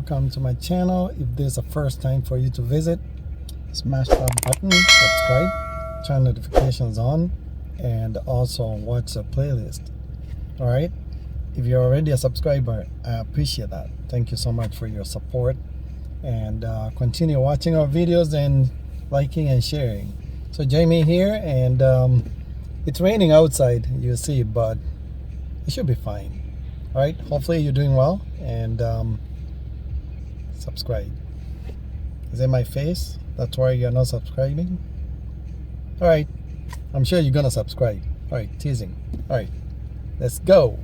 welcome to my channel. If this is the first time for you to visit, smash that button, subscribe, turn notifications on, and also watch the playlist. Alright, if you're already a subscriber, I appreciate that. Thank you so much for your support, and continue watching our videos and liking and sharing. So join me here, and it's raining outside, you see, but it should be fine. Alright, hopefully you're doing well, and subscribe. Is it my face? That's why you're not subscribing? Alright, I'm sure you're gonna subscribe. Alright, teasing. Alright, let's go.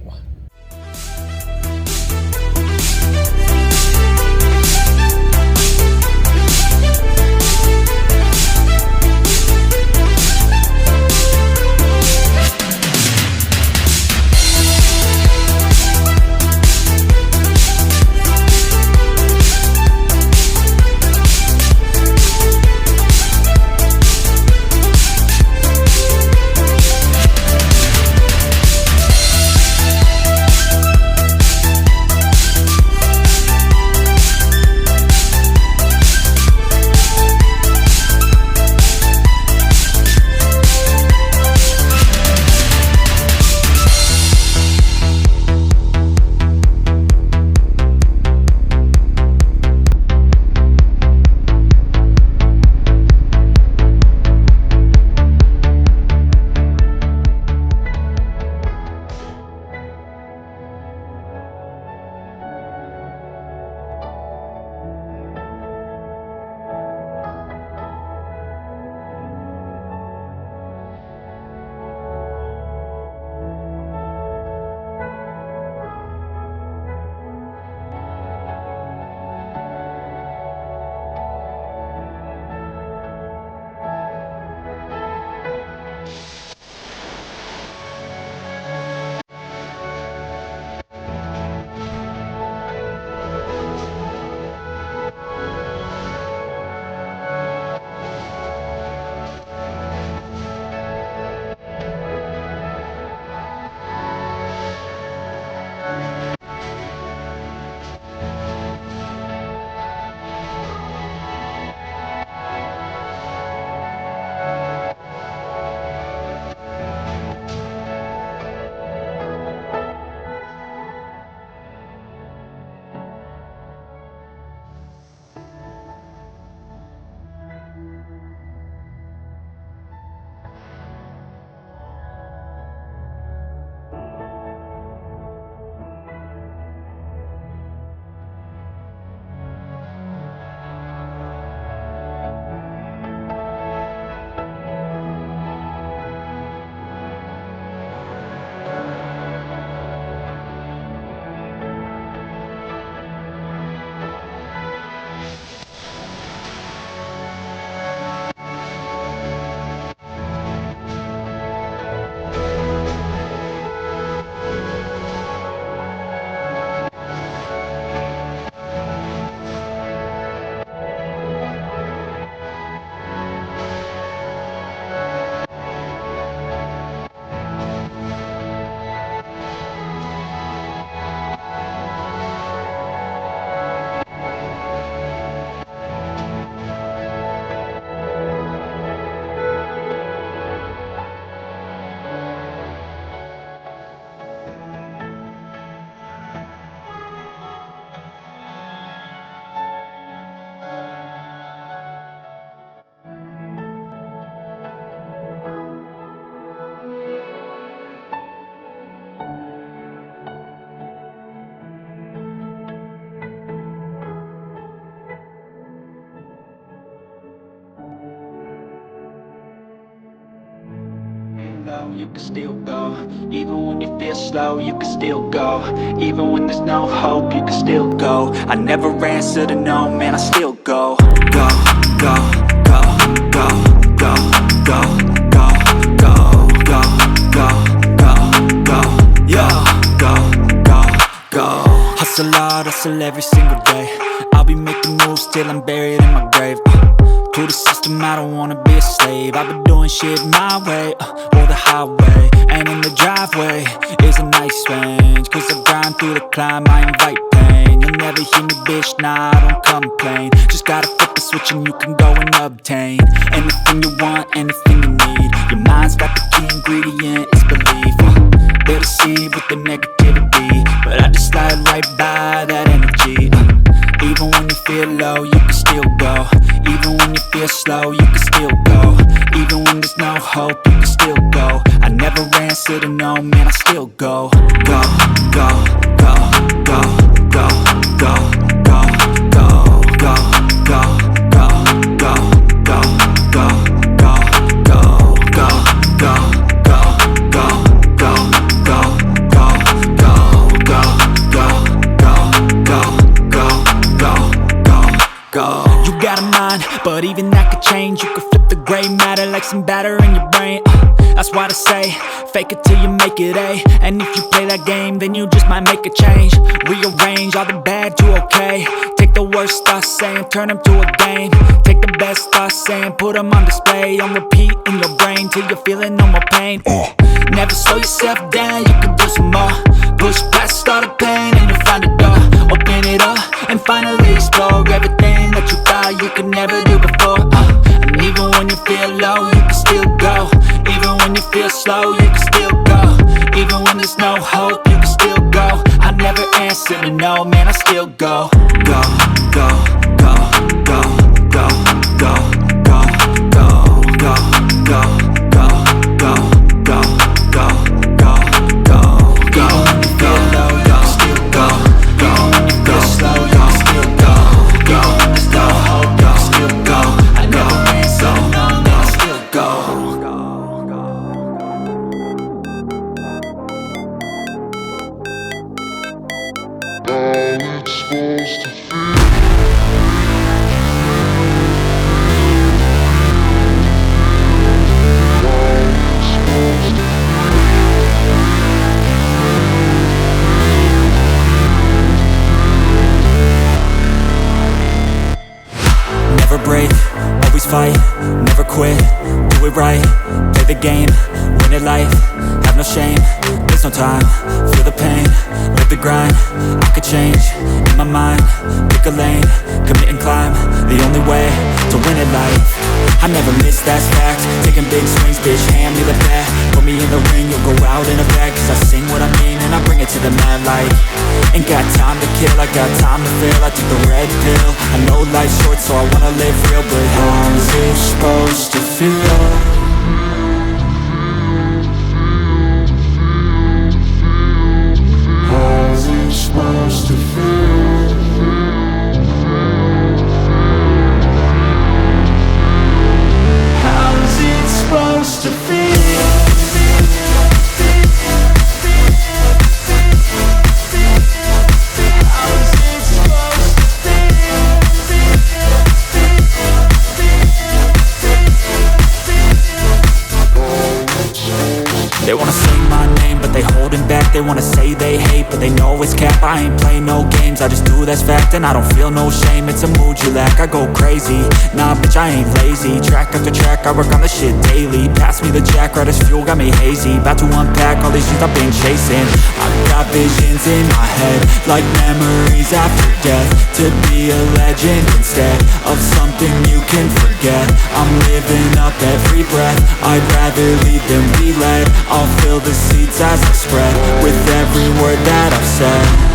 You can still go, even when you feel slow, you can still go. Even when there's no hope, you can still go. I never answer to no, man, I still go. Go, go, go, go, go, go, go, go, go, go, go, go, yo, go, go, go. Hustle hard, hustle every single day. I'll be making moves till I'm buried in my grave. To to the system, I don't wanna be a slave. I've been doing shit my way, or the highway. And in the driveway is a nice range, cause I grind through the climb, I invite pain. You'll never hear me, bitch, nah, I don't complain. Just gotta flip the switch and you can go and obtain anything you want, anything you need. Your mind's got the key ingredient, it's belief. They'll deceive with the negativity, but I just slide right by that energy. Even when you feel low, you can still go. Even when you feel slow, you can still go. Even when there's no hope, you can still go. I never answer to no, man, I still go. Go, go, go, go, go, go, go, go, go, go, go, go, go, go, go, go, go, go, go, go. You got a mind, but even that could change. You could flip the gray matter like some batter in your brain. That's why they say, fake it till you make it A. And if you play that game, then you just might make a change. Rearrange all the bad to okay. Take the worst thoughts saying, turn them to a game. Take the best thoughts saying, put them on display. On repeat in your brain till you're feeling no more pain. Never slow yourself down, you can do some more. Push past all the pain and you'll find a door. Open it up and finally explore everything that you thought you could never do before. And even when you feel low, you can still go. Even when you feel slow, you can still go. Even when there's no hope, you can still go. I never answer to no, man, I still go. Go, go, go, go, go, go, go, go, go, go, go, go, go, go, go, go, go. Even when you feel low, you can still go. Even when you feel slow, you can still go. Even when there's no hope, you can still go. I never answer to no, man, I still go. Never break, always fight, never quit, do it right, play the game, win it life, have no shame, there's no time, feel the pain, live the grind, I could change, in my mind, pick a lane, commit and climb, the only way to win it life. I never miss, that's fact, taking big swings, bitch, hand me the bat, put me in the ring, you'll go out in a bag, cause I sing what I mean and I bring it to the mad light. Ain't got time to kill, I got time to feel, I took the red pill, I know life's short so I wanna live real, but how's it supposed to feel? How's it supposed to feel? How's it supposed to feel? They wanna say my name, but they holding back. They wanna say they hate, but they know it's cap. I ain't play no games, I just do that's fact. And I don't feel no shame, it's a mood you lack. I go crazy, nah bitch I ain't lazy. Track after track, I work on the shit daily. Pass me the jack, right as fuel, got me hazy. About to unpack all these things I've been chasing. I've got visions in my head, like memories after death. To be a legend instead of something you can forget. I'm living up every breath, I'd rather lead than be led. I'll fill the seeds as I spread with every word that I've said.